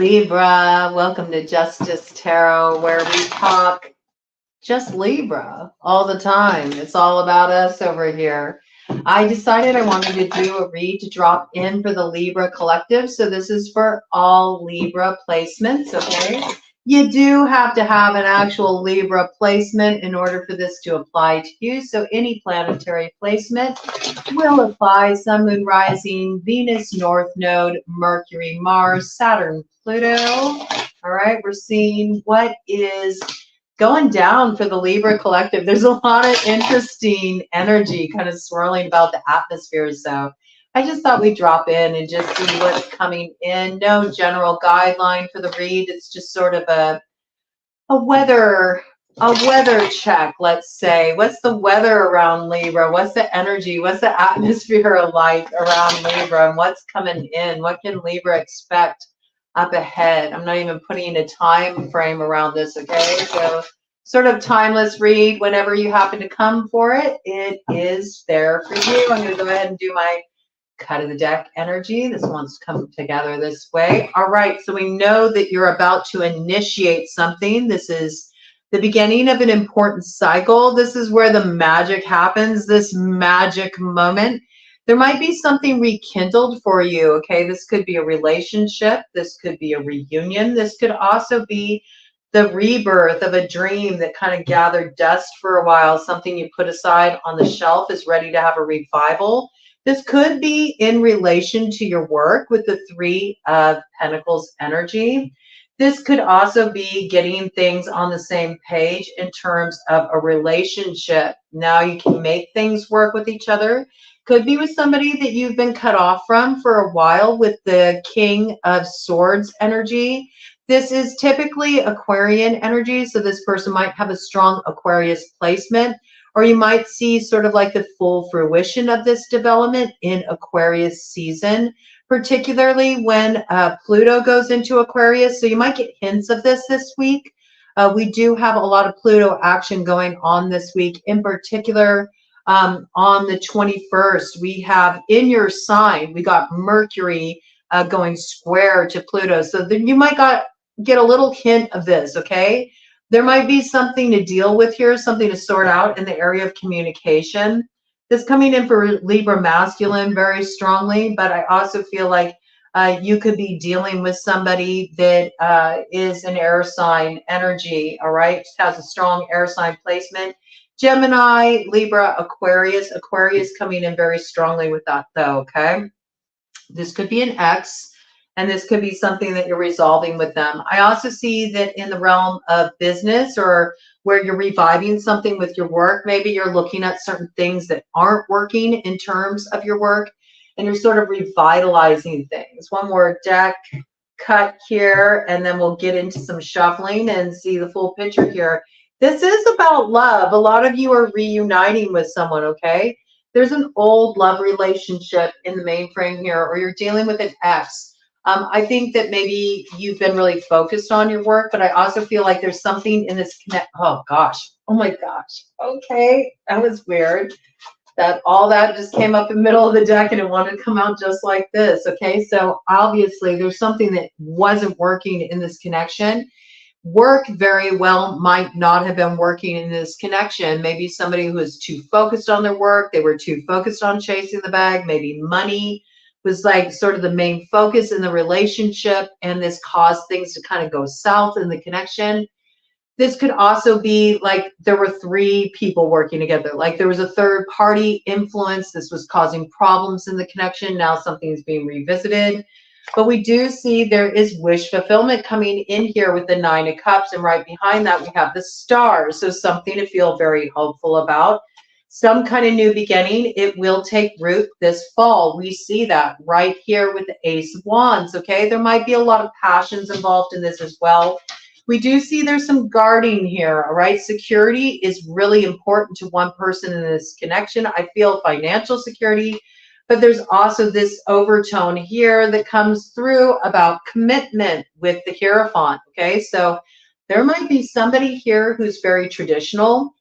Libra, welcome to Justice Tarot, where we talk just Libra all the time. It's all about us over here. I decided I wanted to do a read to drop in for the Libra collective. So this is for all Libra placements, okay? You do have to have an actual Libra placement in order for this to apply to you. So any planetary placement will apply. Sun, Moon, Rising, Venus, North Node, Mercury, Mars, Saturn, Pluto. All right, we're seeing what is going down for the Libra collective. There's a lot of interesting energy kind of swirling about the atmosphere. So I just thought we'd drop in and just see what's coming in. No general guideline for the read. It's just sort of a weather check, let's say. What's the weather around Libra? What's the energy? What's the atmosphere like around Libra? And what's coming in? What can Libra expect up ahead? I'm not even putting a time frame around this, okay? So sort of timeless read. Whenever you happen to come for it, it is there for you. I'm going to go ahead and do my cut of the deck energy. This one's come together this way. All right, so we know that you're about to initiate something. This is the beginning of an important cycle. This is where the magic happens, this magic moment. There might be something rekindled for you, okay? This could be a relationship. This could be a reunion. This could also be the rebirth of a dream that kind of gathered dust for a while. Something you put aside on the shelf is ready to have a revival. This could be in relation to your work with the Three of Pentacles energy. This could also be getting things on the same page in terms of a relationship. Now you can make things work with each other. Could be with somebody that you've been cut off from for a while with the King of Swords energy. This is typically Aquarian energy, so this person might have a strong Aquarius placement, or you might see sort of like the full fruition of this development in Aquarius season, particularly when Pluto goes into Aquarius. So you might get hints of this week. We do have a lot of Pluto action going on this week. In particular, on the 21st, we have in your sign, we got Mercury going square to Pluto. So then you might get a little hint of this, okay? There might be something to deal with here, something to sort out in the area of communication. This coming in for Libra masculine very strongly, but I also feel like you could be dealing with somebody that is an air sign energy, all right? Just has a strong air sign placement. Gemini, Libra, Aquarius. Aquarius coming in very strongly with that though, okay? This could be an ex. And this could be something that you're resolving with them. I also see that in the realm of business or where you're reviving something with your work, maybe you're looking at certain things that aren't working in terms of your work, and you're sort of revitalizing things. One more deck cut here, and then we'll get into some shuffling and see the full picture here. This is about love. A lot of you are reuniting with someone, okay? There's an old love relationship in the mainframe here, or you're dealing with an ex. I think that maybe you've been really focused on your work, but I also feel like there's something in this oh gosh, oh my gosh, okay, that was weird. That all that just came up in the middle of the deck and it wanted to come out just like this, okay? So obviously there's something that wasn't working in this connection. Work very well might not have been working in this connection. Maybe somebody who was too focused on their work, they were too focused on chasing the bag, maybe money was like sort of the main focus in the relationship, and this caused things to kind of go south in the connection. This could also be like there were three people working together, like there was a third party influence. This was causing problems in the connection. Now something is being revisited. But we do see there is wish fulfillment coming in here with the Nine of Cups, and right behind that we have the Stars. So something to feel very hopeful about. Some kind of new beginning. It will take root this fall. We see that right here with the Ace of Wands, okay? There might be a lot of passions involved in this as well. We do see there's some guarding here, all right? Security is really important to one person in this connection. I feel financial security, but there's also this overtone here that comes through about commitment with the Hierophant, okay? So there might be somebody here who's very traditional.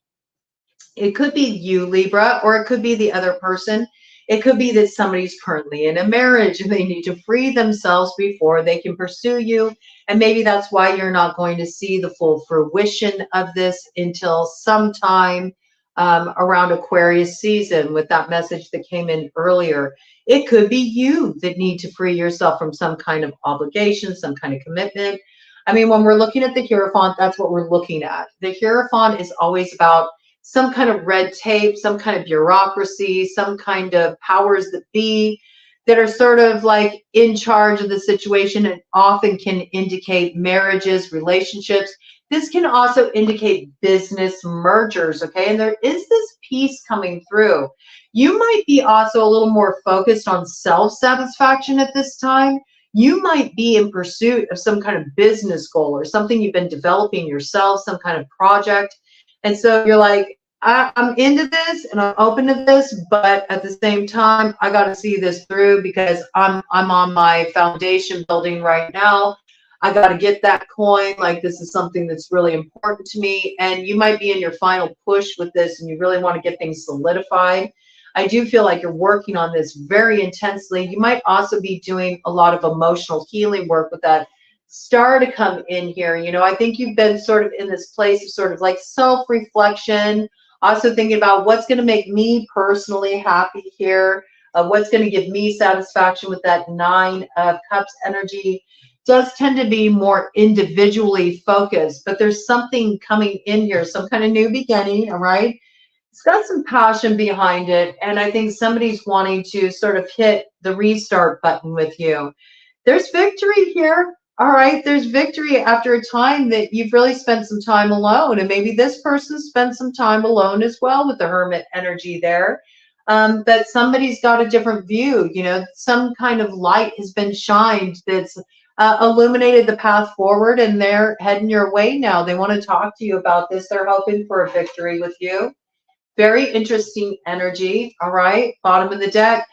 It could be you, Libra, or it could be the other person. It could be that somebody's currently in a marriage and they need to free themselves before they can pursue you. And maybe that's why you're not going to see the full fruition of this until sometime around Aquarius season, with that message that came in earlier. It could be you that need to free yourself from some kind of obligation, some kind of commitment. I mean, when we're looking at the Hierophant, that's what we're looking at. The Hierophant is always about some kind of red tape, some kind of bureaucracy, some kind of powers that be that are sort of like in charge of the situation, and often can indicate marriages, relationships. This can also indicate business mergers, okay? And there is this piece coming through. You might be also a little more focused on self-satisfaction at this time. You might be in pursuit of some kind of business goal or something you've been developing yourself, some kind of project. And so you're like, I'm into this and I'm open to this, but at the same time, I got to see this through because I'm on my foundation building right now. I got to get that coin. Like, this is something that's really important to me. And you might be in your final push with this and you really want to get things solidified. I do feel like you're working on this very intensely. You might also be doing a lot of emotional healing work with that star to come in here. You know, I think you've been sort of in this place of sort of like self-reflection, also thinking about what's going to make me personally happy here, what's going to give me satisfaction with that 9 of Cups energy. Does tend to be more individually focused, but there's something coming in here, some kind of new beginning, all right? It's got some passion behind it, and I think somebody's wanting to sort of hit the restart button with you. There's victory here, all right? There's victory after a time that you've really spent some time alone, and maybe this person spent some time alone as well with the Hermit energy there. That somebody's got a different view, you know, some kind of light has been shined that's illuminated the path forward, and they're heading your way now. They want to talk to you about this. They're hoping for a victory with you. Very interesting energy. All right, bottom of the deck,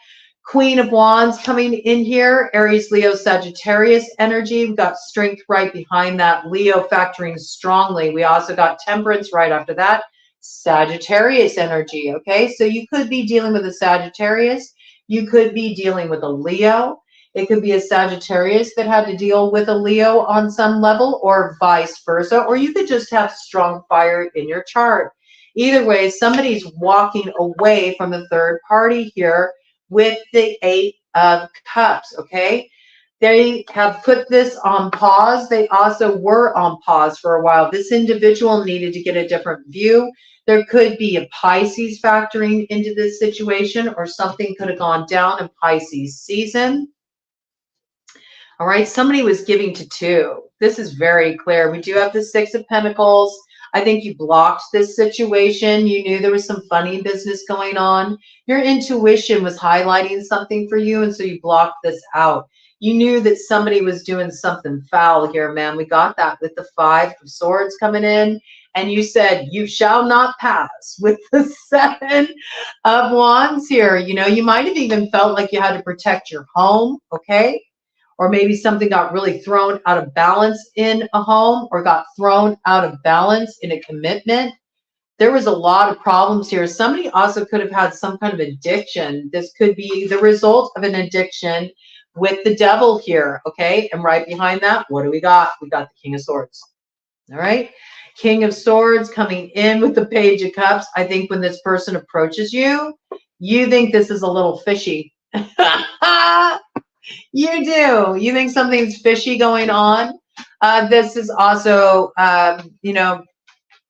Queen of Wands coming in here. Aries, Leo, Sagittarius energy. We've got Strength right behind that. Leo factoring strongly. We also got Temperance right after that. Sagittarius energy. Okay, so you could be dealing with a Sagittarius. You could be dealing with a Leo. It could be a Sagittarius that had to deal with a Leo on some level, or vice versa. Or you could just have strong fire in your chart. Either way, somebody's walking away from the third party here with the 8 of Cups, okay? They have put this on pause. They also were on pause for a while. This individual needed to get a different view. There could be a Pisces factoring into this situation, or something could have gone down in Pisces season. All right, somebody was giving to 2. This is very clear. We do have the 6 of Pentacles. I think you blocked this situation. You knew there was some funny business going on. Your intuition was highlighting something for you, and so you blocked this out. You knew that somebody was doing something foul here, man. We got that with the 5 of Swords coming in, and you said, you shall not pass, with the 7 of Wands here. You know, you might have even felt like you had to protect your home, okay? Or maybe something got really thrown out of balance in a home, or got thrown out of balance in a commitment. There was a lot of problems here. Somebody also could have had some kind of addiction. This could be the result of an addiction with the Devil here, okay? And right behind that, what do we got? We got the King of Swords, all right? King of Swords coming in with the Page of Cups. I think when this person approaches you, you think this is a little fishy. You do. You think something's fishy going on. This is also, you know,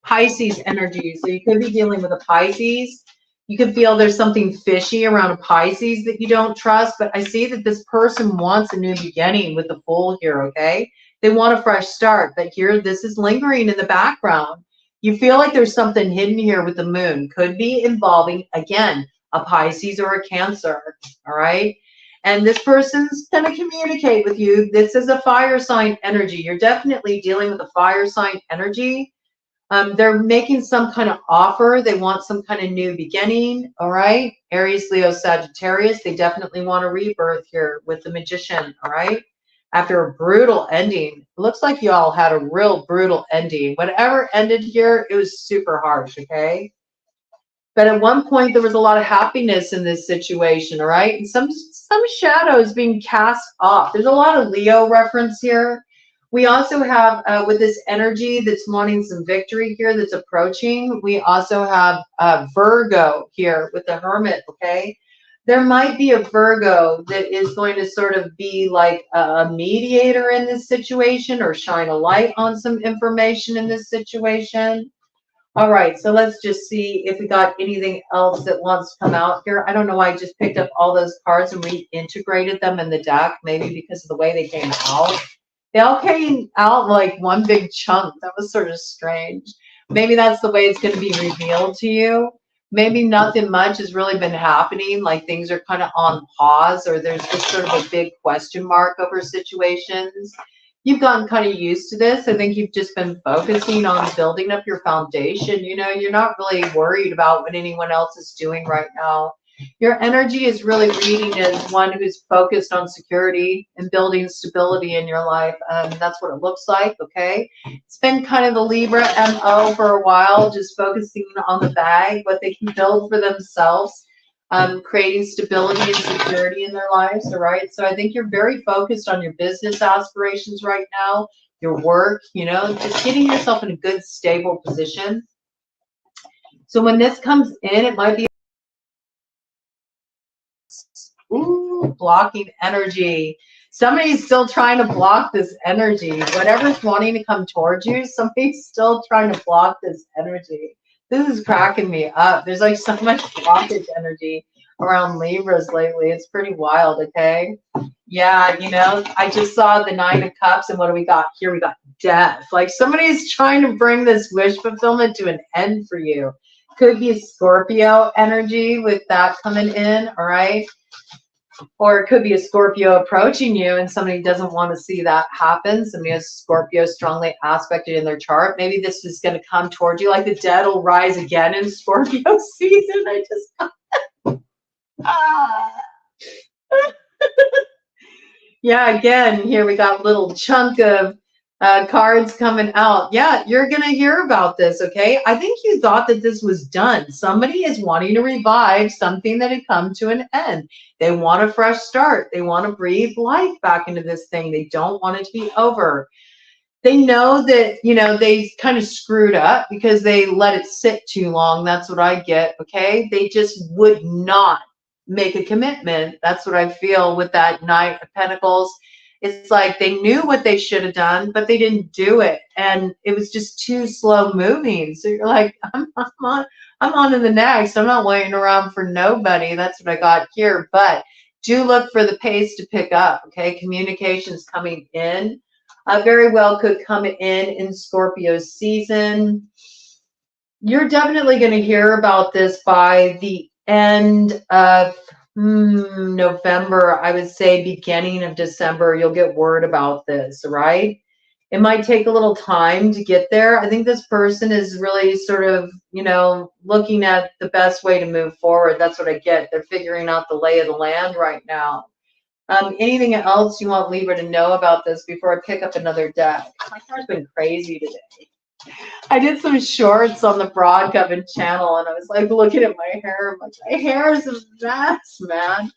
Pisces energy. So you could be dealing with a Pisces. You could feel there's something fishy around a Pisces that you don't trust. But I see that this person wants a new beginning with the Fool here, okay? They want a fresh start. But here, this is lingering in the background. You feel like there's something hidden here with the Moon. Could be involving, again, a Pisces or a Cancer, all right? And this person's going to communicate with you. This is a fire sign energy. You're definitely dealing with a fire sign energy. They're making some kind of offer. They want some kind of new beginning. All right. Aries, Leo, Sagittarius. They definitely want a rebirth here with the Magician. All right. After a brutal ending. It looks like you all had a real brutal ending. Whatever ended here, it was super harsh. Okay. But at one point, there was a lot of happiness in this situation, all right? And some shadows being cast off. There's a lot of Leo reference here. We also have, with this energy that's wanting some victory here that's approaching, we also have Virgo here with the Hermit, okay? There might be a Virgo that is going to sort of be like a mediator in this situation or shine a light on some information in this situation. All right, so let's just see if we got anything else that wants to come out here. I don't know why I just picked up all those cards and reintegrated them in the deck, maybe because of the way they came out. They all came out like one big chunk. That was sort of strange. Maybe that's the way it's going to be revealed to you. Maybe nothing much has really been happening, like things are kind of on pause, or there's just sort of a big question mark over situations. You've gotten kind of used to this. I think you've just been focusing on building up your foundation. You know, you're not really worried about what anyone else is doing right now. Your energy is really reading as one who's focused on security and building stability in your life. That's what it looks like, okay? It's been kind of the Libra MO for a while, just focusing on the bag, what they can build for themselves, creating stability and security in their lives, all right? So I think you're very focused on your business aspirations right now, your work, you know, just getting yourself in a good, stable position. So when this comes in, it might be blocking energy. Somebody's still trying to block this energy. Whatever's wanting to come towards you, somebody's still trying to block this energy. This is cracking me up. There's like so much blockage energy around Libras lately. It's pretty wild, okay? Yeah, you know, I just saw the 9 of Cups, and what do we got here? We got death. Like somebody's trying to bring this wish fulfillment to an end for you. Could be a Scorpio energy with that coming in, all right? Or it could be a Scorpio approaching you and somebody doesn't want to see that happen. Somebody has Scorpio strongly aspected in their chart. Maybe this is going to come towards you, like the dead will rise again in Scorpio season. I just yeah, again, here we got a little chunk of cards coming out. Yeah, you're going to hear about this, okay? I think you thought that this was done. Somebody is wanting to revive something that had come to an end. They want a fresh start. They want to breathe life back into this thing. They don't want it to be over. They know that, you know, they kind of screwed up because they let it sit too long. That's what I get, okay? They just would not make a commitment. That's what I feel with that Knight of Pentacles. It's like they knew what they should have done, but they didn't do it. And it was just too slow moving. So you're like, I'm on to the next. I'm not waiting around for nobody. That's what I got here. But do look for the pace to pick up, okay? Communications coming in. Very well could come in Scorpio season. You're definitely going to hear about this by the end of November. I would say beginning of December, you'll get word about this, right? It might take a little time to get there. I think this person is really sort of, you know, looking at the best way to move forward. That's what I get. They're figuring out the lay of the land right now. Anything else you want Libra to know about this before I pick up another deck? My car's been crazy today. I did some shorts on the Broad Coven channel, and I was like looking at my hair. I'm like, my hair is a mess, man.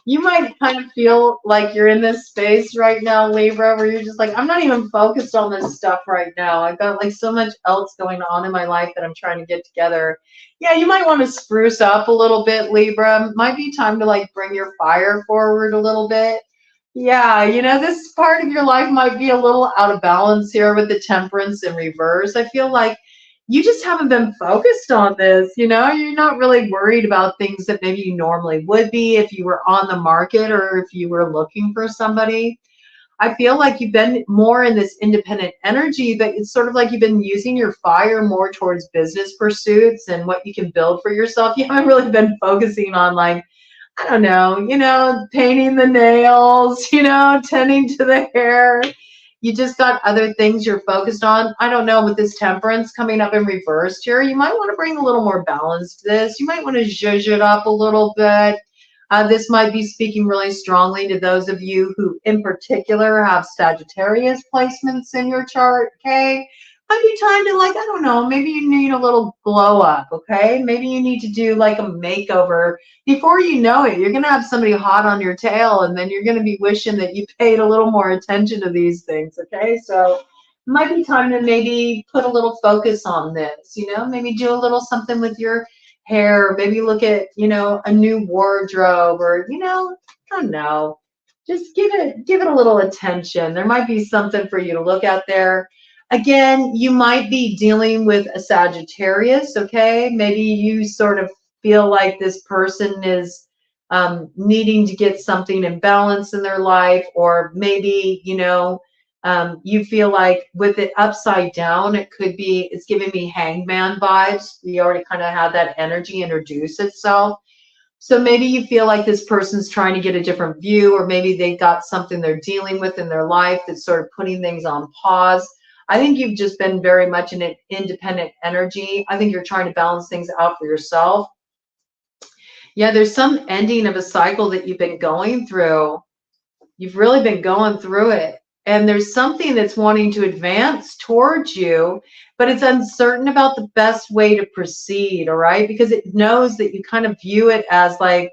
You might kind of feel like you're in this space right now, Libra, where you're just like, I'm not even focused on this stuff right now. I've got like so much else going on in my life that I'm trying to get together. Yeah, you might want to spruce up a little bit, Libra. Might be time to like bring your fire forward a little bit. Yeah, you know, this part of your life might be a little out of balance here with the Temperance in reverse. I feel like you just haven't been focused on this, you know? You're not really worried about things that maybe you normally would be if you were on the market or if you were looking for somebody. I feel like you've been more in this independent energy, but it's sort of like you've been using your fire more towards business pursuits and what you can build for yourself. You haven't really been focusing on like, I don't know, you know, painting the nails, you know, tending to the hair. You just got other things you're focused on. I don't know, with this Temperance coming up in reverse here, you might want to bring a little more balance to this. You might want to zhuzh it up a little bit. This might be speaking really strongly to those of you who in particular have Sagittarius placements in your chart, okay? Might be time to, like, I don't know, maybe you need a little glow up, okay? Maybe you need to do like a makeover. Before you know it, you're going to have somebody hot on your tail, and then you're going to be wishing that you paid a little more attention to these things, okay? So it might be time to maybe put a little focus on this, you know, maybe do a little something with your hair, maybe look at, you know, a new wardrobe, or, you know, I don't know. Just give it a little attention. There might be something for you to look at there. Again, you might be dealing with a Sagittarius, okay? Maybe you sort of feel like this person is needing to get something in balance in their life, or maybe, you know, you feel like with it upside down, it could be, it's giving me hangman vibes. You already kind of had that energy introduce itself. So maybe you feel like this person's trying to get a different view, or maybe they got something they're dealing with in their life that's sort of putting things on pause. I think you've just been very much in an independent energy. I think you're trying to balance things out for yourself. Yeah, there's some ending of a cycle that you've been going through. You've really been going through it. And there's something that's wanting to advance towards you, but it's uncertain about the best way to proceed, all right? Because it knows that you kind of view it as like,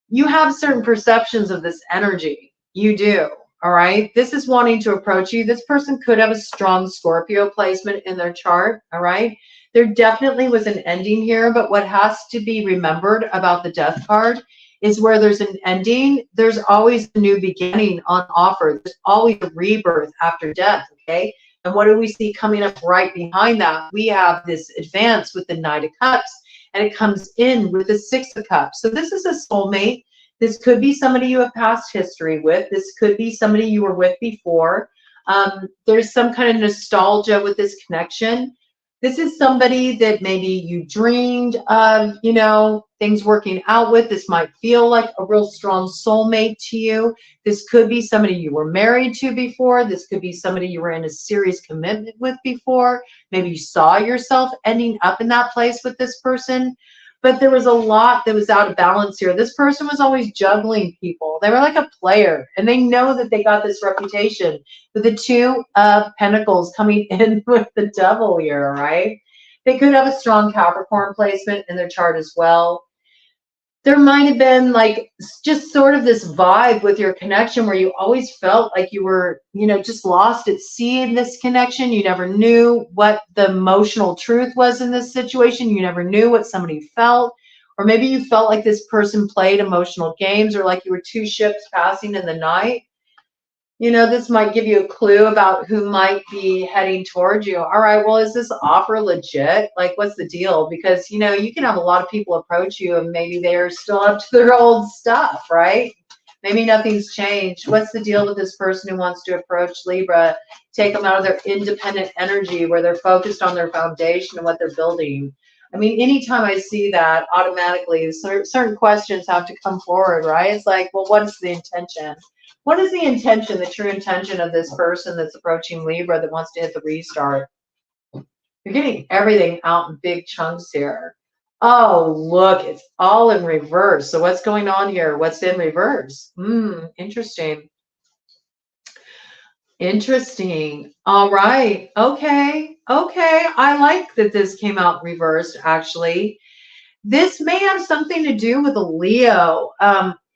you have certain perceptions of this energy. You do, all right? This is wanting to approach you. This person could have a strong Scorpio placement in their chart, all right? There definitely was an ending here, but what has to be remembered about the Death card is where there's an ending, there's always a new beginning on offer. There's always a rebirth after death, okay? And what do we see coming up right behind that? We have this advance with the Knight of Cups, and it comes in with the Six of Cups. So this is a soulmate. This could be somebody you have past history with. This could be somebody you were with before. There's some kind of nostalgia with this connection. This is somebody that maybe you dreamed of, you know, things working out with. This might feel like a real strong soulmate to you. This could be somebody you were married to before. This could be somebody you were in a serious commitment with before. Maybe you saw yourself ending up in that place with this person. But there was a lot that was out of balance here. This person was always juggling people. They were like a player, and they know that they got this reputation with the Two of Pentacles coming in with the Devil here, right? They could have a strong Capricorn placement in their chart as well. There might have been like just sort of this vibe with your connection where you always felt like you were, you know, just lost at sea in this connection. You never knew what the emotional truth was in this situation. You never knew what somebody felt. Or maybe you felt like this person played emotional games, or like you were two ships passing in the night. You know, this might give you a clue about who might be heading towards you. All right, well, is this offer legit? Like, what's the deal? Because, you know, you can have a lot of people approach you and maybe they're still up to their old stuff, right? Maybe nothing's changed. What's the deal with this person who wants to approach Libra? Take them out of their independent energy where they're focused on their foundation and what they're building. I mean, anytime I see that, automatically certain questions have to come forward, right? It's like, well, what's the intention? What is the intention, the true intention of this person that's approaching Libra that wants to hit the restart? You're getting everything out in big chunks here. Oh, look, it's all in reverse. So what's going on here? What's in reverse? Interesting. Interesting. All right. Okay. Okay. I like that this came out reversed, actually. This may have something to do with a Leo.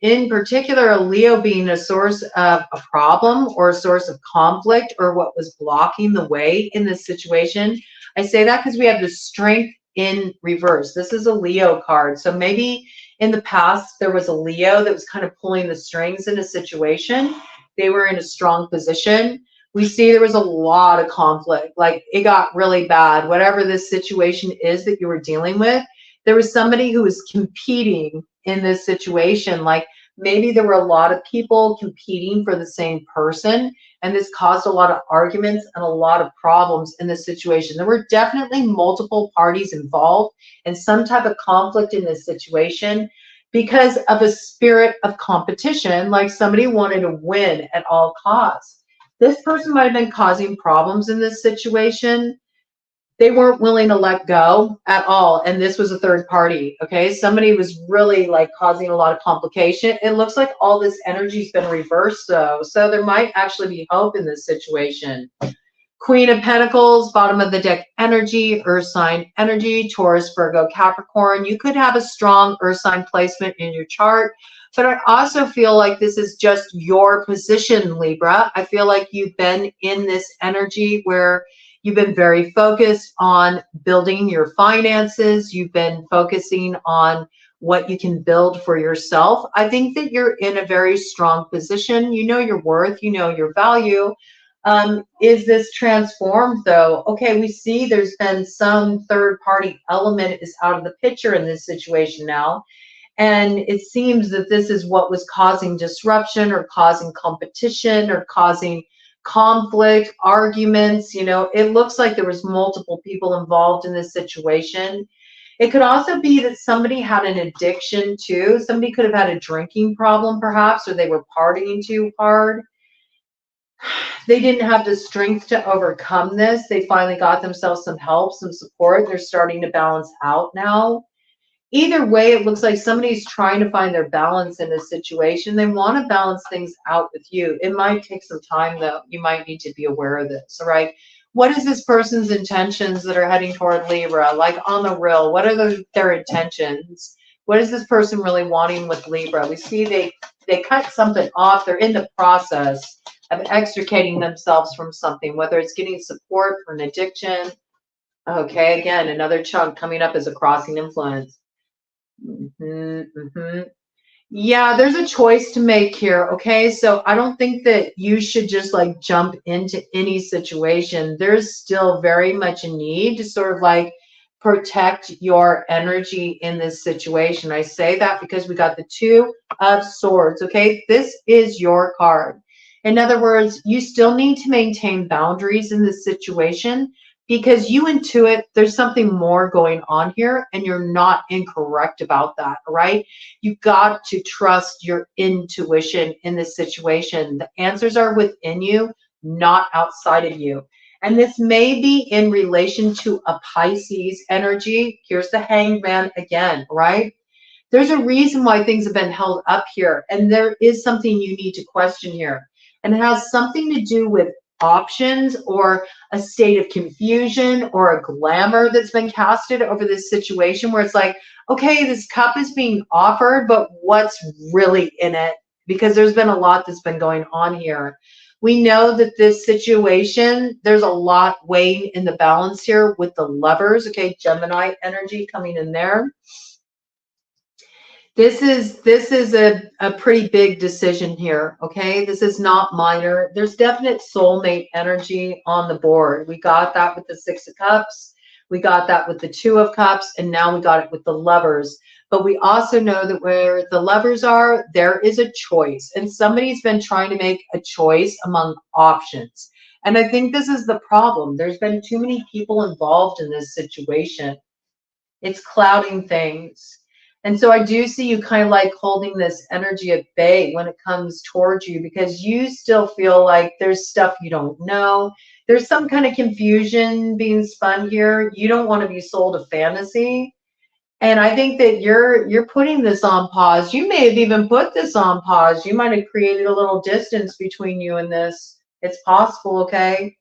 In particular, a Leo being a source of a problem or a source of conflict, or what was blocking the way in this situation. I say that because we have the Strength in reverse. This is a Leo card. So maybe in the past, there was a Leo that was kind of pulling the strings in a situation. They were in a strong position. We see there was a lot of conflict. Like, it got really bad. Whatever this situation is that you were dealing with, there was somebody who was competing in this situation. Like, maybe there were a lot of people competing for the same person, and this caused a lot of arguments and a lot of problems in this situation. There were definitely multiple parties involved and some type of conflict in this situation because of a spirit of competition, like somebody wanted to win at all costs. This person might have been causing problems in this situation. They weren't willing to let go at all. And this was a third party. Okay. Somebody was really like causing a lot of complication. It looks like all this energy's been reversed though. So there might actually be hope in this situation. Queen of Pentacles, bottom of the deck energy, earth sign energy, Taurus, Virgo, Capricorn. You could have a strong earth sign placement in your chart, but I also feel like this is just your position, Libra. I feel like you've been in this energy where you've been very focused on building your finances. You've been focusing on what you can build for yourself. I think that you're in a very strong position. You know your worth, you know your value. Is this transformed though? Okay, we see there's been some third party element is out of the picture in this situation now. And it seems that this is what was causing disruption or causing competition or causing conflict, arguments. You know, it looks like there was multiple people involved in this situation. It could also be that somebody had an addiction too. Somebody could have had a drinking problem perhaps, or they were partying too hard. They didn't have the strength to overcome this. They finally got themselves some help, some support. They're starting to balance out now. Either way, it looks like somebody's trying to find their balance in a situation. They want to balance things out with you. It might take some time, though. You might need to be aware of this, all right? What is this person's intentions that are heading toward Libra? Like on the real, what are their intentions? What is this person really wanting with Libra? We see they cut something off. They're in the process of extricating themselves from something, whether it's getting support for an addiction. Okay, again, another chunk coming up as a crossing influence. Yeah, there's a choice to make here. Okay, so I don't think that you should just like jump into any situation. There's still very much a need to sort of like protect your energy in this situation. I say that because we got the Two of Swords. Okay, this is your card. In other words, you still need to maintain boundaries in this situation because you intuit there's something more going on here and you're not incorrect about that, all right? You've got to trust your intuition in this situation. The answers are within you, not outside of you. And this may be in relation to a Pisces energy. Here's the Hanged Man again, right? There's a reason why things have been held up here, and there is something you need to question here. And it has something to do with options or a state of confusion or a glamour that's been casted over this situation where it's like, okay, this cup is being offered, but what's really in it? Because there's been a lot that's been going on here. We know that this situation, there's a lot weighing in the balance here with the Lovers, okay, Gemini energy coming in there. This is a pretty big decision here, okay? This is not minor. There's definite soulmate energy on the board. We got that with the Six of Cups. We got that with the Two of Cups, and now we got it with the Lovers. But we also know that where the Lovers are, there is a choice, and somebody's been trying to make a choice among options. And I think this is the problem. There's been too many people involved in this situation. It's clouding things. And so I do see you kind of like holding this energy at bay when it comes towards you because you still feel like there's stuff you don't know. There's some kind of confusion being spun here. You don't want to be sold a fantasy. And I think that you're putting this on pause. You may have even put this on pause. You might have created a little distance between you and this. It's possible, okay?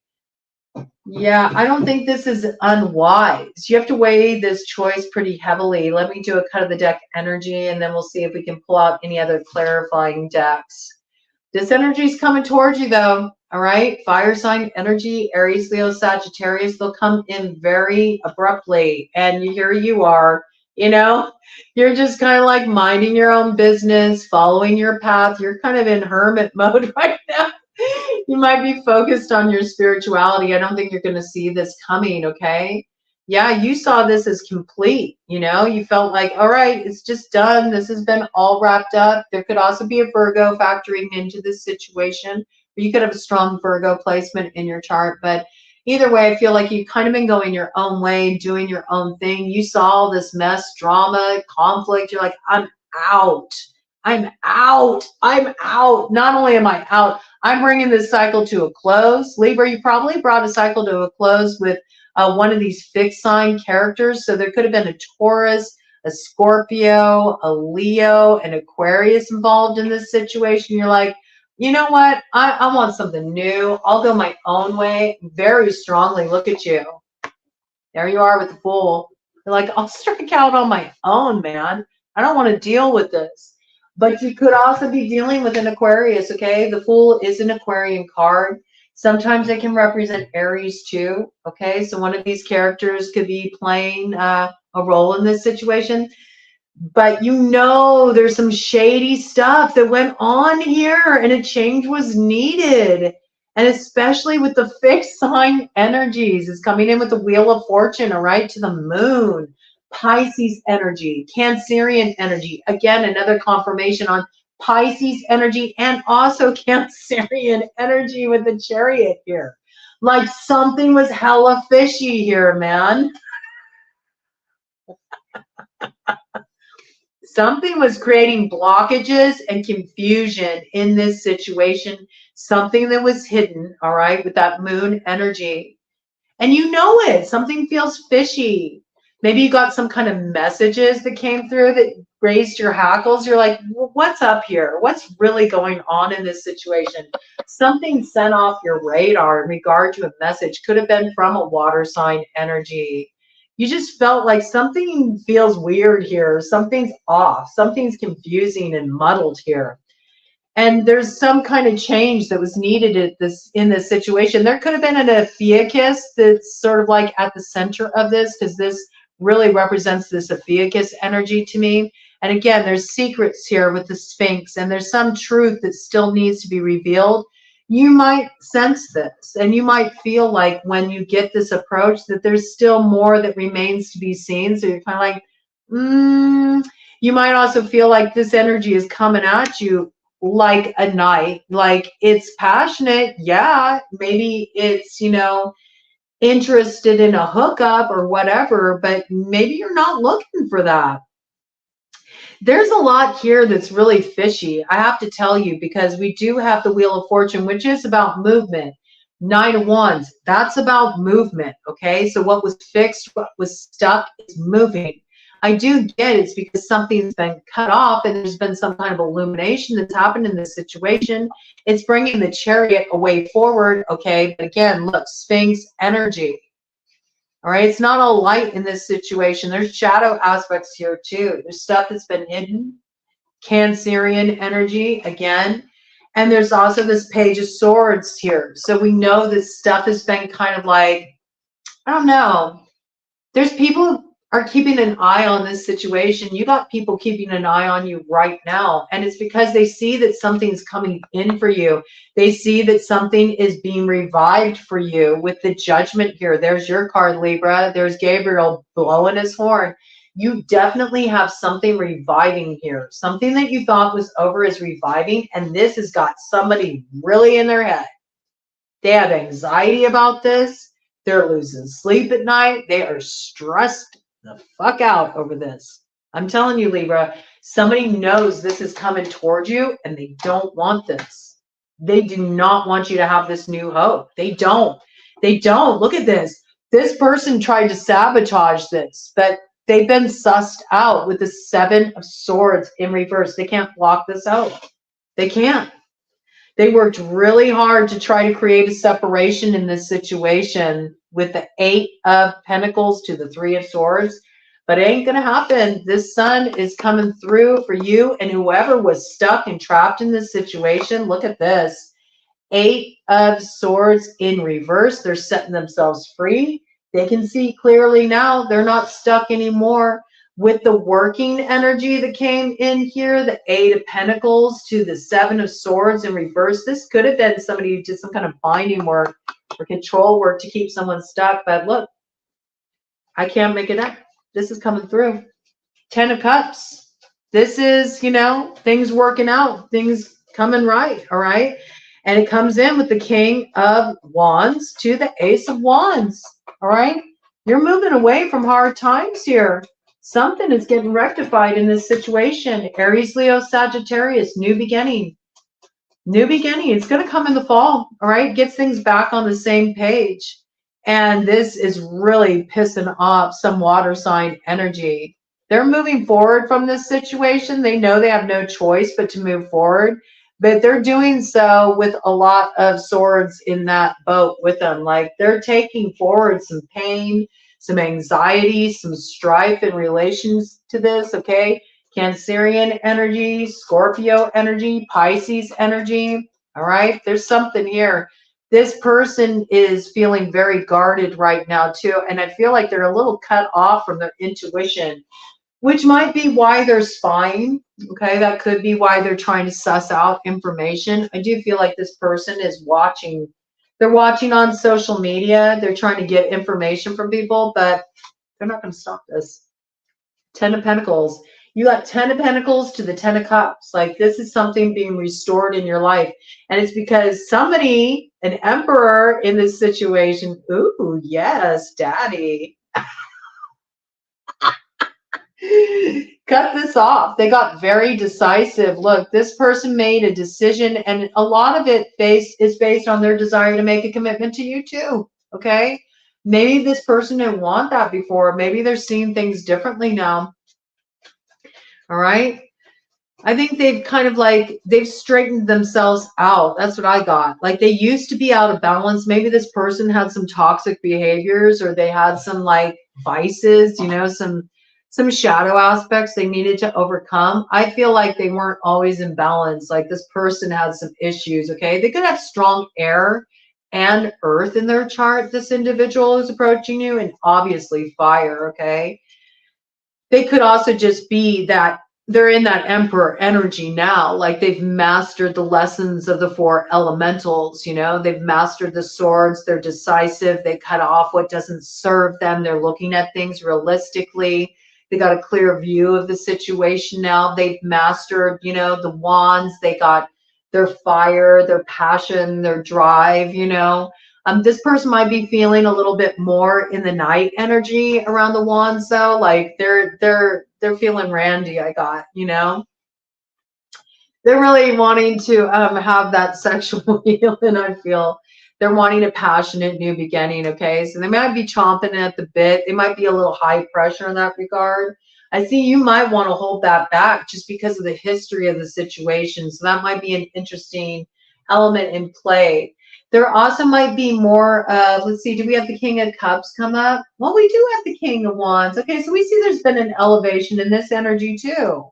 Yeah, I don't think this is unwise. You have to weigh this choice pretty heavily. Let me do a cut of the deck energy, and then we'll see if we can pull out any other clarifying decks. This energy is coming towards you, though. All right, fire sign energy, Aries, Leo, Sagittarius. They'll come in very abruptly, and here you are. You know, you're just kind of like minding your own business, following your path. You're kind of in hermit mode right now. You might be focused on your spirituality. I don't think you're going to see this coming, okay? Yeah, you saw this as complete, you know? You felt like, all right, it's just done. This has been all wrapped up. There could also be a Virgo factoring into this situation. You could have a strong Virgo placement in your chart, but either way, I feel like you've kind of been going your own way, doing your own thing. You saw all this mess, drama, conflict. You're like, I'm out. I'm out. I'm out. Not only am I out, I'm bringing this cycle to a close. Libra, you probably brought a cycle to a close with one of these fixed sign characters. So there could have been a Taurus, a Scorpio, a Leo, an Aquarius involved in this situation. You're like, you know what? I want something new. I'll go my own way very strongly. Look at you. There you are with the Fool. You're like, I'll strike out on my own, man. I don't want to deal with this. But you could also be dealing with an Aquarius, okay? The Fool is an Aquarian card. Sometimes it can represent Aries too, okay? So one of these characters could be playing a role in this situation. But you know there's some shady stuff that went on here and a change was needed. And especially with the fixed sign energies, it's coming in with the Wheel of Fortune, all right, to the moon. Pisces energy, Cancerian energy. Again, another confirmation on Pisces energy and also Cancerian energy with the Chariot here. Like something was hella fishy here, man. Something was creating blockages and confusion in this situation. Something that was hidden, all right, with that moon energy. And you know it. Something feels fishy. Maybe you got some kind of messages that came through that raised your hackles. You're like, well, what's up here? What's really going on in this situation? Something sent off your radar in regard to a message. Could have been from a water sign energy. You just felt like something feels weird here. Something's off. Something's confusing and muddled here. And there's some kind of change that was needed in this situation. There could have been an Ophiuchus that's sort of like at the center of this, because this really represents this Ophiuchus energy to me. And again, there's secrets here with the Sphinx, and there's some truth that still needs to be revealed. You might sense this, and you might feel like when you get this approach that there's still more that remains to be seen. So you're kind of like, you might also feel like this energy is coming at you like a knight, like it's passionate. Yeah, maybe it's, you know, interested in a hookup or whatever, but maybe you're not looking for that. There's a lot here that's really fishy, I have to tell you, because we do have the Wheel of Fortune, which is about movement. 9 of Wands, that's about movement, okay? So what was fixed, what was stuck is moving. I do get it's because something's been cut off and there's been some kind of illumination that's happened in this situation. It's bringing the Chariot a way forward, okay? But again, look, Sphinx energy. All right, it's not all light in this situation. There's shadow aspects here too. There's stuff that's been hidden. Cancerian energy again. And there's also this Page of Swords here. So we know this stuff has been kind of like, I don't know. There's people are keeping an eye on this situation. You got people keeping an eye on you right now. And it's because they see that something's coming in for you. They see that something is being revived for you with the Judgment here. There's your card, Libra. There's Gabriel blowing his horn. You definitely have something reviving here. Something that you thought was over is reviving. And this has got somebody really in their head. They have anxiety about this. They're losing sleep at night. They are stressed the fuck out over this. I'm telling you, Libra, somebody knows this is coming towards you and they don't want this. They do not want you to have this new hope. They don't. They don't. Look at this. This person tried to sabotage this, but they've been sussed out with the 7 of Swords in reverse. They can't block this out. They can't. They worked really hard to try to create a separation in this situation with the 8 of Pentacles to the 3 of Swords, but it ain't going to happen. This sun is coming through for you, and whoever was stuck and trapped in this situation, look at this. 8 of Swords in reverse. They're setting themselves free. They can see clearly now. They're not stuck anymore. With the working energy that came in here, the 8 of Pentacles to the 7 of Swords in reverse. This could have been somebody who did some kind of binding work or control work to keep someone stuck. But look, I can't make it up. This is coming through. 10 of Cups. This is, you know, things working out, things coming right, all right? And it comes in with the King of Wands to the Ace of Wands, all right? You're moving away from hard times here. Something is getting rectified in this situation. Aries, Leo, Sagittarius, new beginning. New beginning. It's going to come in the fall, all right? Gets things back on the same page. And this is really pissing off some water sign energy. They're moving forward from this situation. They know they have no choice but to move forward. but they're doing so with a lot of swords in that boat with them. Like they're taking forward some pain, some anxiety, some strife in relations to this, okay? Cancerian energy, Scorpio energy, Pisces energy, all right? There's something here. This person is feeling very guarded right now too, and I feel like they're a little cut off from their intuition, which might be why they're spying. Okay, that could be why they're trying to suss out information. I do feel like this person is watching. They're watching on social media. They're trying to get information from people, but they're not going to stop this. 10 of Pentacles. You got 10 of Pentacles to the 10 of Cups. Like this is something being restored in your life. And it's because somebody, an emperor in this situation, ooh, yes, daddy. Cut this off. They got very decisive. Look, this person made a decision, and a lot of it is based on their desire to make a commitment to you too. Okay, maybe this person didn't want that before. Maybe they're seeing things differently now. All right, I think they've kind of like they've straightened themselves out. That's what I got. Like they used to be out of balance. Maybe this person had some toxic behaviors, or they had some like vices, you know, some shadow aspects they needed to overcome. I feel like they weren't always in balance. Like this person had some issues, okay? They could have strong air and earth in their chart, this individual who's approaching you, and obviously fire, okay? They could also just be that they're in that emperor energy now. Like they've mastered the lessons of the 4 elementals, you know? They've mastered the swords. They're decisive. They cut off what doesn't serve them. They're looking at things realistically. They got a clear view of the situation now. They've mastered, you know, the wands. They got their fire, their passion, their drive, you know. This person might be feeling a little bit more in the night energy around the wands though. Like they're feeling randy, I got, you know. They're really wanting to have that sexual healing, I feel. They're wanting a passionate new beginning, okay? So they might be chomping at the bit. They might be a little high pressure in that regard. I see you might want to hold that back just because of the history of the situation. So that might be an interesting element in play. There also might be more of, let's see, do we have the King of Cups come up? Well, we do have the King of Wands. Okay, so we see there's been an elevation in this energy too.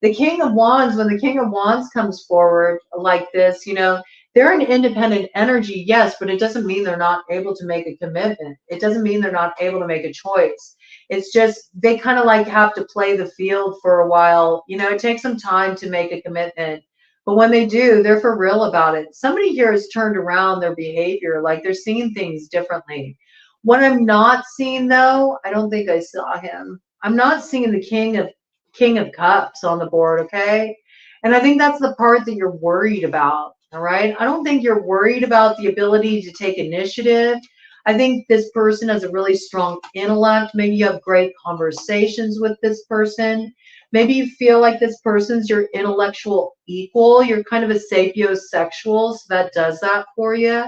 The King of Wands, when the King of Wands comes forward like this, you know, they're an independent energy, yes, but it doesn't mean they're not able to make a commitment. It doesn't mean they're not able to make a choice. It's just they kind of like have to play the field for a while. You know, it takes some time to make a commitment. But when they do, they're for real about it. Somebody here has turned around their behavior, like they're seeing things differently. What I'm not seeing, though, I don't think I saw him. I'm not seeing the King of Cups on the board, okay? And I think that's the part that you're worried about, all right? I don't think you're worried about the ability to take initiative. I think this person has a really strong intellect. Maybe you have great conversations with this person. Maybe you feel like this person's your intellectual equal. You're kind of a sapiosexual, so that does that for you.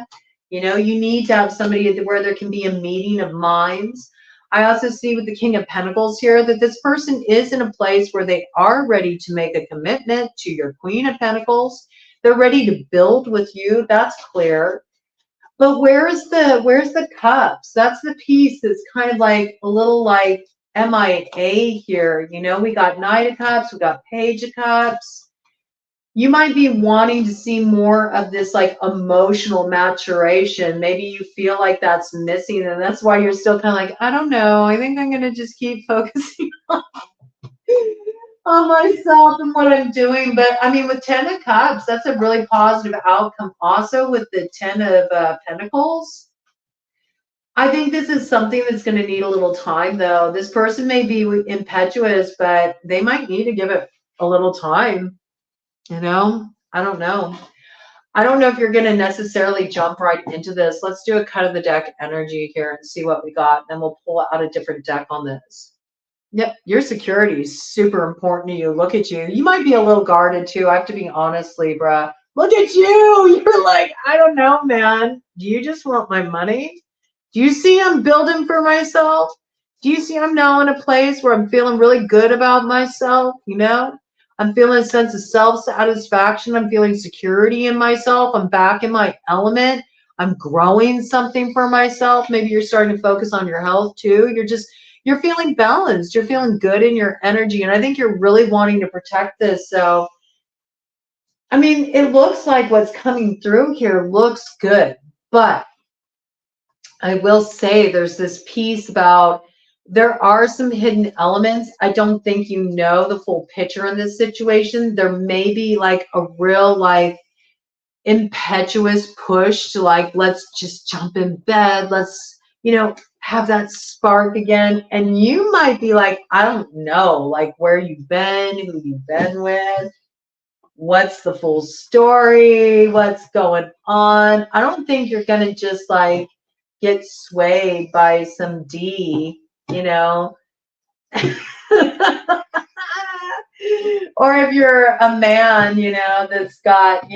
You know, you need to have somebody where there can be a meeting of minds. I also see with the King of Pentacles here that this person is in a place where they are ready to make a commitment to your Queen of Pentacles. They're ready to build with you. That's clear. But where's the cups? That's the piece that's kind of like a little like MIA here. You know, we got Knight of Cups, we got Page of Cups. You might be wanting to see more of this like emotional maturation. Maybe you feel like that's missing, and that's why you're still kind of like, I don't know. I think I'm going to just keep focusing on myself and what I'm doing. But I mean, with 10 of Cups, that's a really positive outcome. Also with the 10 of Pentacles, I think this is something that's going to need a little time, though. This person may be impetuous, but they might need to give it a little time. You know, I don't know. I don't know if you're going to necessarily jump right into this. Let's do a cut of the deck energy here and see what we got. Then we'll pull out a different deck on this. Yep, your security is super important to you. Look at you. You might be a little guarded too. I have to be honest, Libra. Look at you. You're like, I don't know, man. Do you just want my money? Do you see I'm building for myself? Do you see I'm now in a place where I'm feeling really good about myself? You know, I'm feeling a sense of self-satisfaction. I'm feeling security in myself. I'm back in my element. I'm growing something for myself. Maybe you're starting to focus on your health too. You're feeling balanced. You're feeling good in your energy. And I think you're really wanting to protect this. So, I mean, it looks like what's coming through here looks good. But I will say there's this piece about there are some hidden elements. I don't think you know the full picture in this situation. There may be like a real like impetuous push to like, let's just jump in bed. Let's, have that spark again. And you might be like, I don't know, like where you've been, who you've been with, what's the full story, what's going on. I don't think you're going to just like get swayed by some D, or if you're a man, that's got,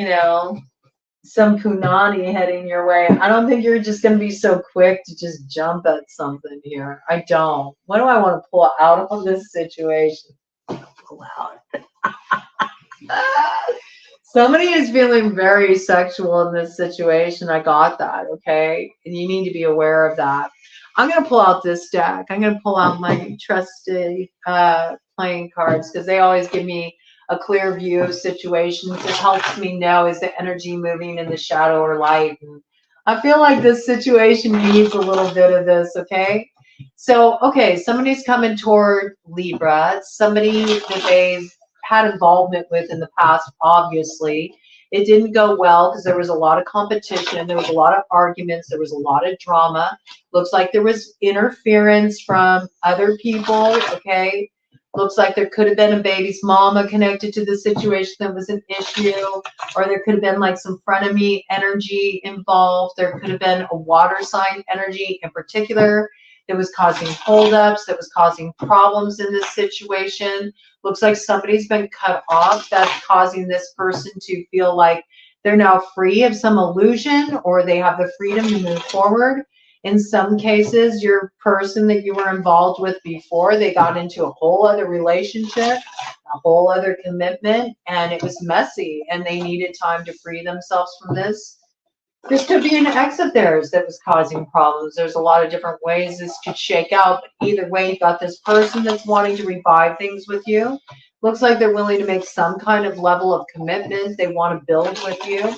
some punani heading your way. I don't think you're just going to be so quick to just jump at something here. I don't. What do I want to pull out of this situation? Pull out. Somebody is feeling very sexual in this situation. I got that, okay? And you need to be aware of that. I'm going to pull out this deck. I'm going to pull out my trusty playing cards because they always give me a clear view of situations. It helps me know, is the energy moving in the shadow or light? And I feel like this situation needs a little bit of this, okay? So, okay, somebody's coming toward Libra, somebody that they've had involvement with in the past, obviously. It didn't go well because there was a lot of competition. There was a lot of arguments. There was a lot of drama. Looks like there was interference from other people, okay? Looks like there could have been a baby's mama connected to the situation that was an issue, or there could have been like some frenemy energy involved. There could have been a water sign energy in particular that was causing holdups, that was causing problems in this situation. Looks like somebody's been cut off. That's causing this person to feel like they're now free of some illusion, or they have the freedom to move forward. In some cases, your person that you were involved with before, they got into a whole other relationship, a whole other commitment, and it was messy, and they needed time to free themselves from this. This could be an ex of theirs that was causing problems. There's a lot of different ways this could shake out. But either way, you've got this person that's wanting to revive things with you. Looks like they're willing to make some kind of level of commitment. They want to build with you.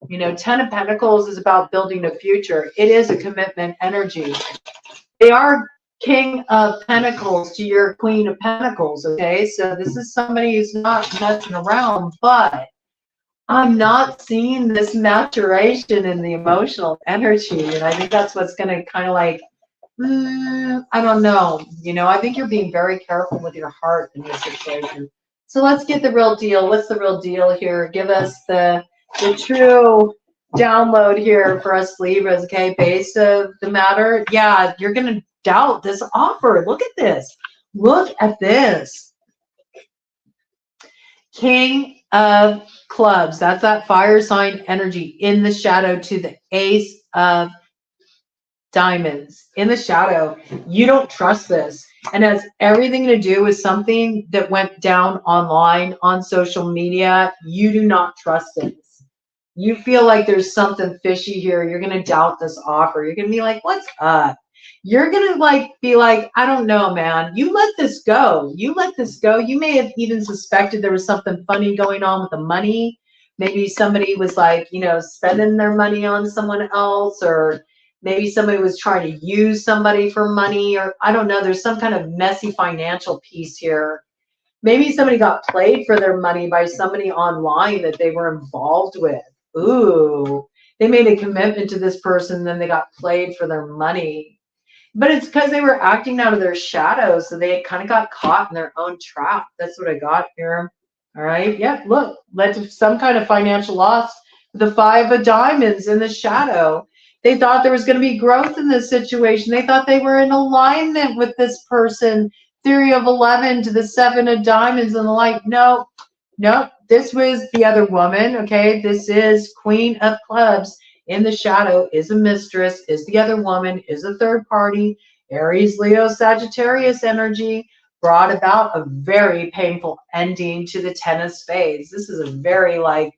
10 of Pentacles is about building a future. It is a commitment energy. They are King of Pentacles to your Queen of Pentacles, okay? So this is somebody who's not messing around, but I'm not seeing this maturation in the emotional energy. And I think that's what's going to kind of like, I don't know. I think you're being very careful with your heart in this situation. So let's get the real deal. What's the real deal here? Give us the true download here for us Libras, okay? Base of the matter. Yeah, you're going to doubt this offer. Look at this. Look at this. King of Clubs. That's that fire sign energy in the shadow to the Ace of Diamonds in the shadow. You don't trust this. And it has everything to do with something that went down online on social media. You do not trust this. You feel like there's something fishy here. You're going to doubt this offer. You're going to be like, what's up? You're going to like be like, I don't know, man. You let this go. You let this go. You may have even suspected there was something funny going on with the money. Maybe somebody was like, spending their money on someone else, or maybe somebody was trying to use somebody for money, or I don't know. There's some kind of messy financial piece here. Maybe somebody got played for their money by somebody online that they were involved with. Ooh, they made a commitment to this person, then they got played for their money. But it's because they were acting out of their shadows, so they kind of got caught in their own trap. That's what I got here. All right. Yep. Look, led to some kind of financial loss. The 5 of Diamonds in the shadow. They thought there was going to be growth in this situation. They thought they were in alignment with this person. Theory of 11 to the 7 of Diamonds and the light. No. This was the other woman. Okay. This is Queen of Clubs. In the shadow is a mistress, is the other woman, is a third party, Aries, Leo, Sagittarius energy. brought about a very painful ending to the Ten of Spades. This is a very like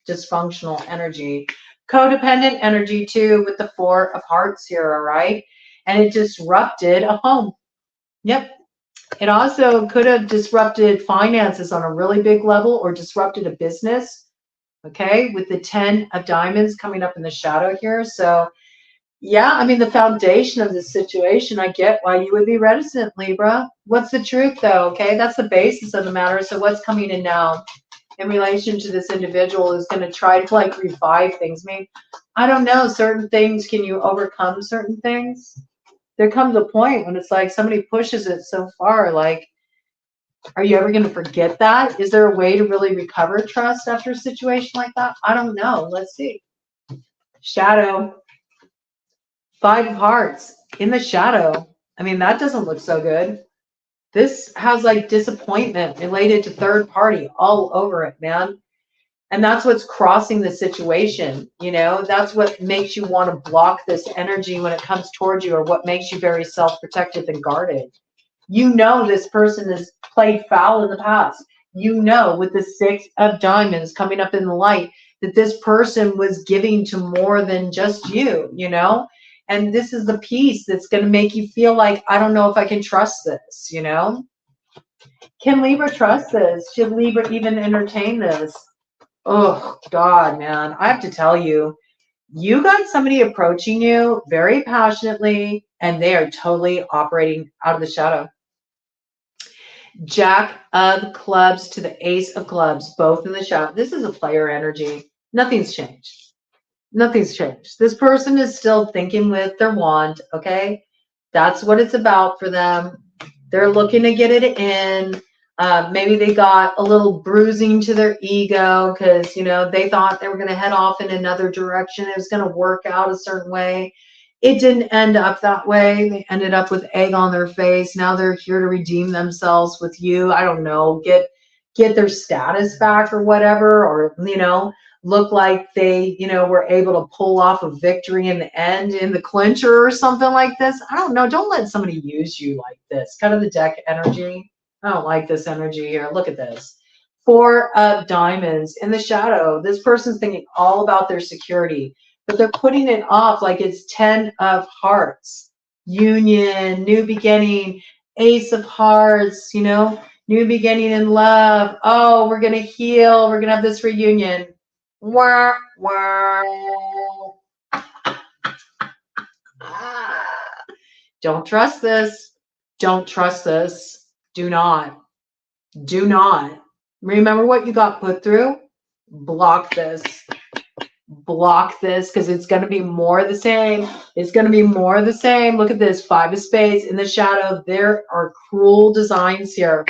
dysfunctional energy. Codependent energy too with the Four of Hearts here, all right? And it disrupted a home. Yep. It also could have disrupted finances on a really big level or disrupted a business, okay, with the 10 of Diamonds coming up in the shadow here. So, yeah, I mean, the foundation of this situation, I get why you would be reticent, Libra. What's the truth, though, okay? That's the basis of the matter. So what's coming in now in relation to this individual who's going to try to, like, revive things? I mean, I don't know. Certain things, can you overcome certain things? There comes a point when it's like somebody pushes it so far, like, are you ever going to forget that? Is there a way to really recover trust after a situation like that? I don't know. Let's see. Shadow. Five of Hearts in the shadow. I mean, that doesn't look so good. This has like disappointment related to third party all over it, man. And that's what's crossing the situation, you know, that's what makes you want to block this energy when it comes towards you, or what makes you very self-protective and guarded. You know, this person has played foul in the past. You know, with the Six of Diamonds coming up in the light, that this person was giving to more than just you, you know, and this is the piece that's going to make you feel like, I don't know if I can trust this, you know. Can Libra trust this? Should Libra even entertain this? Oh, God, man. I have to tell you, you got somebody approaching you very passionately, and they are totally operating out of the shadow. Jack of Clubs to the Ace of Clubs, both in the shadow. This is a player energy. Nothing's changed. Nothing's changed. This person is still thinking with their wand, okay? That's what it's about for them. They're looking to get it in. Maybe they got a little bruising to their ego because, you know, they thought they were going to head off in another direction. It was going to work out a certain way. It didn't end up that way. They ended up with egg on their face. Now they're here to redeem themselves with you. I don't know, get their status back or whatever, or, you know, look like they, you know, were able to pull off a victory in the end in the clincher or something like this. I don't know. Don't let somebody use you like this. Kind of the deck energy. I don't like this energy here. Look at this. Four of Diamonds in the shadow. This person's thinking all about their security, but they're putting it off like it's 10 of Hearts. Union, new beginning, Ace of Hearts, you know, new beginning in love. Oh, we're going to heal. We're going to have this reunion. Wah, wah. Don't trust this. Don't trust this. Do not. Do not. Remember what you got put through? Block this. Block this, because it's going to be more of the same. It's going to be more of the same. Look at this. Five of Spades in the shadow. There are cruel designs here.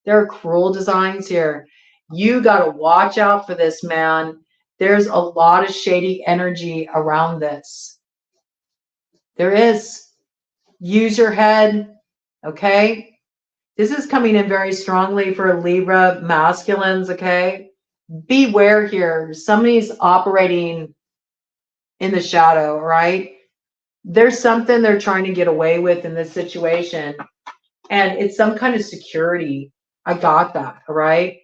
There are cruel designs here. You got to watch out for this, man. There's a lot of shady energy around this. There is. Use your head, okay? This is coming in very strongly for Libra masculines, okay? Beware here. Somebody's operating in the shadow, right? There's something they're trying to get away with in this situation, and it's some kind of security. I got that, all right?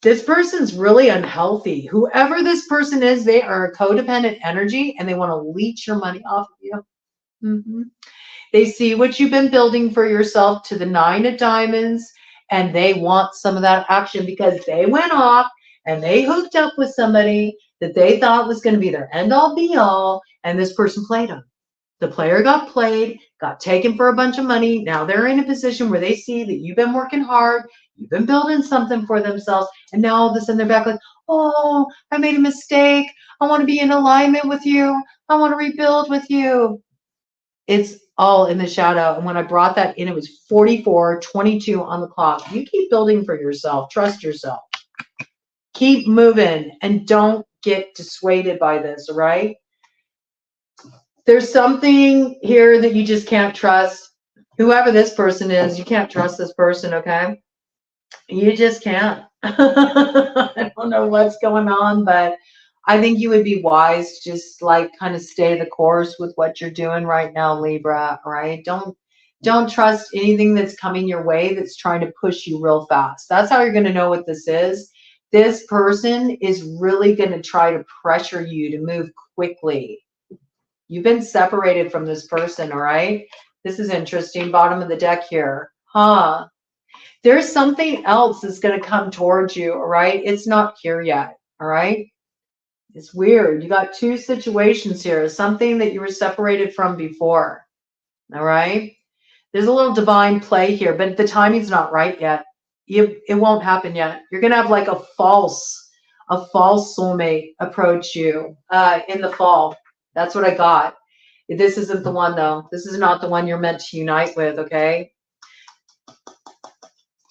This person's really unhealthy. Whoever this person is, they are a codependent energy, and they want to leech your money off of you. Mm-hmm. They see what you've been building for yourself to the Nine of Diamonds, and they want some of that action because they went off and they hooked up with somebody that they thought was going to be their end-all be-all, and this person played them. The player got played, got taken for a bunch of money. Now they're in a position where they see that you've been working hard, you've been building something for themselves, and now all of a sudden they're back like, oh, I made a mistake. I want to be in alignment with you. I want to rebuild with you. It's all in the shadow. And when I brought that in, it was 44:22 on the clock. You keep building for yourself. Trust yourself. Keep moving and don't get dissuaded by this, all right? There's something here that you just can't trust. Whoever this person is, you can't trust this person, okay? You just can't. I don't know what's going on, but I think you would be wise to just like kind of stay the course with what you're doing right now, Libra, all right? Don't Don't trust anything that's coming your way that's trying to push you real fast. That's how you're going to know what this is. This person is really going to try to pressure you to move quickly. You've been separated from this person, all right? This is interesting. Bottom of the deck here. Huh. There's something else that's going to come towards you, all right? It's not here yet, all right? It's weird. You got two situations here. Something that you were separated from before, all right? There's a little divine play here, but the timing's not right yet. It won't happen yet. You're going to have like a false soulmate approach you in the fall. That's what I got. This isn't the one, though. This is not the one you're meant to unite with, okay?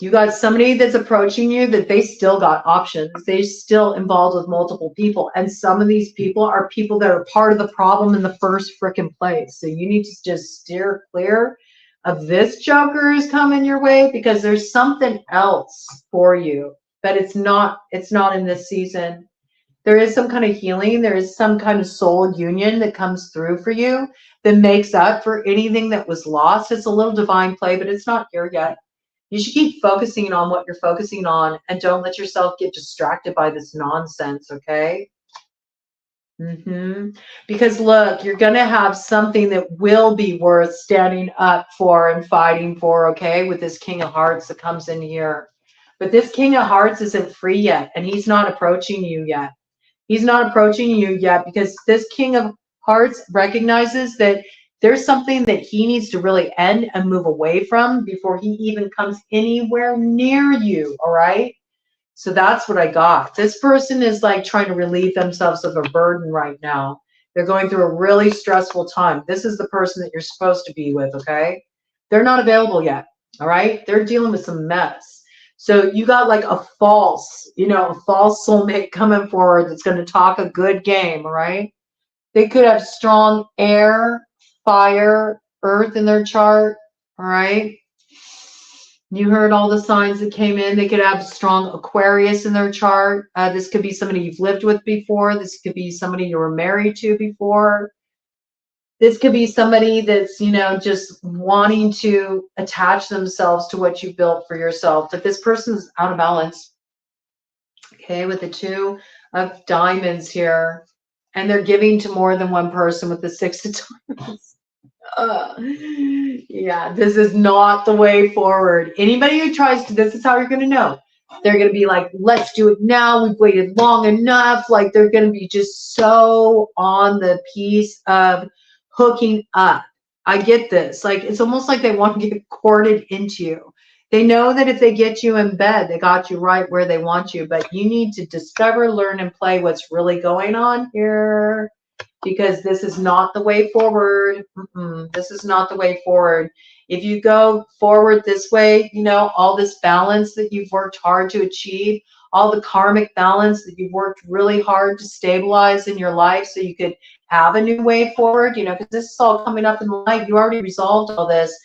You got somebody that's approaching you that they still got options. They're still involved with multiple people. And some of these people are people that are part of the problem in the first frickin' place. So you need to just steer clear of this joker is coming your way, because there's something else for you. But it's not in this season. There is some kind of healing. There is some kind of soul union that comes through for you that makes up for anything that was lost. It's a little divine play, but it's not here yet. You should keep focusing on what you're focusing on and don't let yourself get distracted by this nonsense, okay? Because look, you're going to have something that will be worth standing up for and fighting for, okay, with this King of Hearts that comes in here. But this King of Hearts isn't free yet, and he's not approaching you yet. He's not approaching you yet because this King of Hearts recognizes that there's something that he needs to really end and move away from before he even comes anywhere near you, all right? So that's what I got. This person is like trying to relieve themselves of a burden right now. They're going through a really stressful time. This is the person that you're supposed to be with, okay? They're not available yet, all right? They're dealing with some mess. So you got like a false soulmate coming forward that's going to talk a good game, all right? They could have strong air, fire, earth in their chart, all right? You heard all the signs that came in. They could have strong Aquarius in their chart. This could be somebody you've lived with before. This could be somebody you were married to before. This could be somebody that's, just wanting to attach themselves to what you built for yourself. But this person's out of balance. Okay, with the Two of Diamonds here. And they're giving to more than one person with the Six of Diamonds. Yeah, this is not the way forward. Anybody who tries to, this is how you're going to know. They're going to be like, let's do it now. We've waited long enough. Like, they're going to be just so on the piece of hooking up. I get this. Like, it's almost like they want to get courted into you. They know that if they get you in bed, they got you right where they want you. But you need to discover, learn, and play what's really going on here. Because this is not the way forward. This is not the way forward. If you go forward this way, all this balance that you've worked hard to achieve, all the karmic balance that you've worked really hard to stabilize in your life so you could have a new way forward, because this is all coming up in life. You already resolved all this.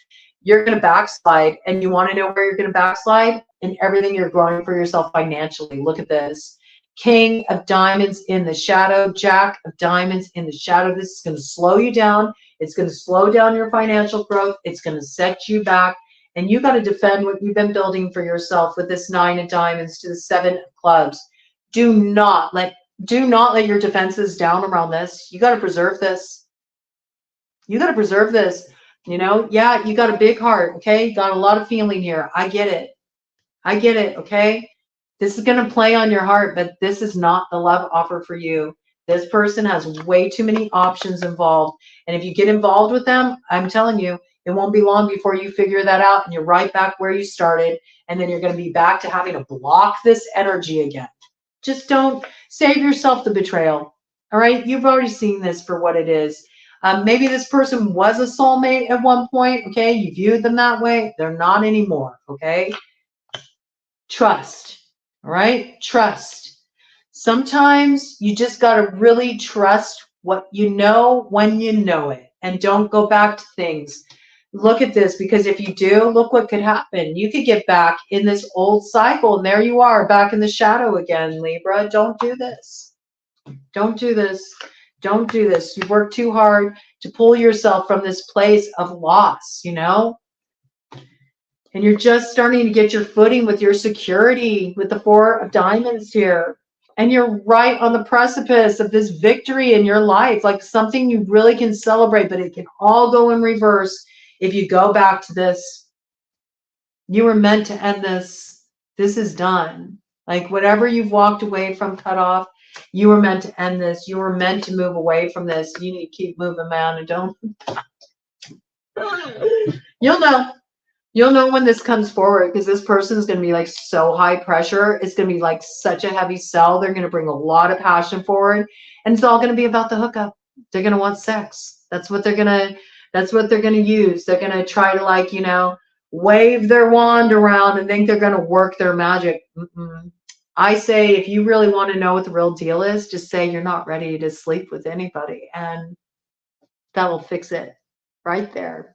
You're going to backslide, and you want to know where you're going to backslide? In everything you're growing for yourself financially. Look at this. King of Diamonds in the shadow, Jack of Diamonds in the shadow. This is going to slow you down. It's going to slow down your financial growth. It's going to set you back. And you got to defend what you've been building for yourself with this Nine of Diamonds to the Seven of Clubs. Do not let your defenses down around this. You got to preserve this. You got to preserve this. Yeah, you got a big heart, okay? You got a lot of feeling here. I get it. Okay? This is going to play on your heart, but this is not the love offer for you. This person has way too many options involved. And if you get involved with them, I'm telling you, it won't be long before you figure that out and you're right back where you started. And then you're going to be back to having to block this energy again. Just don't save yourself the betrayal. All right? You've already seen this for what it is. Maybe this person was a soulmate at one point. Okay? You viewed them that way. They're not anymore. Okay? Trust. All right? Trust. Sometimes you just got to really trust what you know when you know it. And don't go back to things. Look at this, because if you do, look what could happen. You could get back in this old cycle, and there you are, back in the shadow again, Libra. Don't do this. Don't do this. Don't do this. You work too hard to pull yourself from this place of loss, And you're just starting to get your footing with your security with the 4 of Diamonds here. And you're right on the precipice of this victory in your life, like something you really can celebrate, but it can all go in reverse if you go back to this. You were meant to end this. This is done. Like whatever you've walked away from, cut off, you were meant to end this. You were meant to move away from this. You need to keep moving, man, and don't. You'll know. You'll know when this comes forward, because this person is going to be like so high pressure. It's going to be like such a heavy sell. They're going to bring a lot of passion forward, and it's all going to be about the hookup. They're going to want sex. That's what they're going to use. They're going to try to, like, you know, wave their wand around and think they're going to work their magic. I say, if you really want to know what the real deal is, just say you're not ready to sleep with anybody, and that will fix it right there.